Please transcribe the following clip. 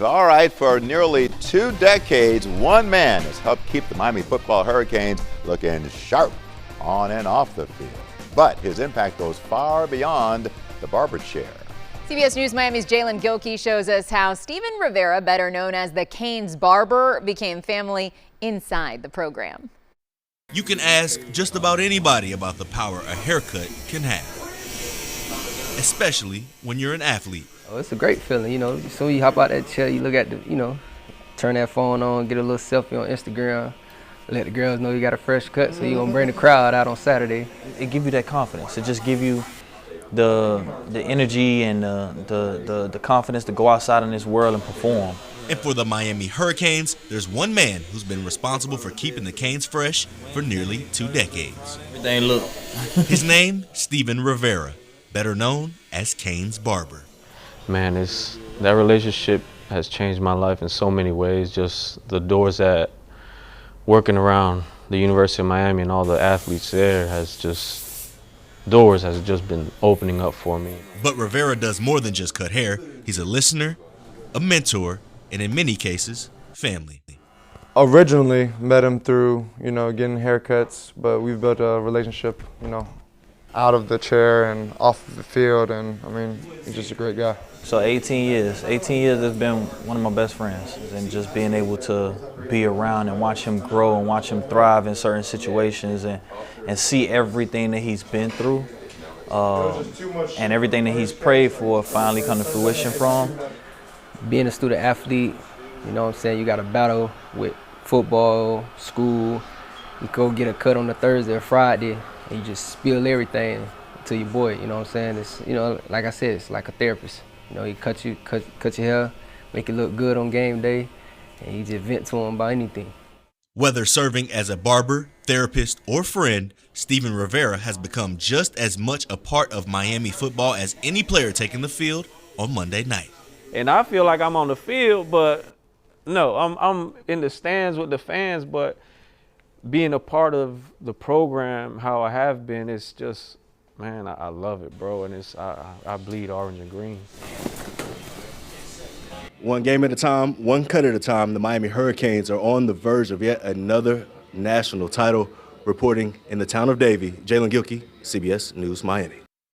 All right, for nearly 2 decades, one man has helped keep the Miami football Hurricanes looking sharp on and off the field. But his impact goes far beyond the barber chair. CBS News Miami's Jaelen Gilkey shows us how Steven Rivera, better known as the Canes barber, became family inside the program. You can ask just about anybody about the power a haircut can have, especially when you're an athlete. Oh, it's a great feeling, you know. So you hop out that chair, you look at the, turn that phone on, get a little selfie on Instagram, let the girls know you got a fresh cut, so you're gonna bring the crowd out on Saturday. It gives you that confidence. It just gives you the energy and the confidence to go outside in this world and perform. And for the Miami Hurricanes, there's one man who's been responsible for keeping the Canes fresh for nearly 2 decades. Everything look. His name, Steven Rivera, better known as Canes barber. Man, that relationship has changed my life in so many ways. Just the doors that working around the University of Miami and all the athletes there has just been opening up for me. But Rivera does more than just cut hair. He's a listener, a mentor, and in many cases, family. Originally met him through, getting haircuts, but we've built a relationship, out of the chair and off of the field, and he's just a great guy. So 18 years has been one of my best friends, and just being able to be around and watch him grow and watch him thrive in certain situations and see everything that he's been through and everything that he's prayed for finally come to fruition from. Being a student athlete, you got to battle with football, school. You go get a cut on a Thursday or Friday, and you just spill everything to your boy, It's, like I said, it's like a therapist. He cut your hair, make it look good on game day, and you just vent to him about anything. Whether serving as a barber, therapist, or friend, Steven Rivera has become just as much a part of Miami football as any player taking the field on Monday night. And I feel like I'm on the field, but no, I'm in the stands with the fans, but being a part of the program, how I have been, it's just, man, I love it, bro, and I bleed orange and green. One game at a time, one cut at a time, the Miami Hurricanes are on the verge of yet another national title. Reporting in the town of Davie, Jaelen Gilkey, CBS News Miami.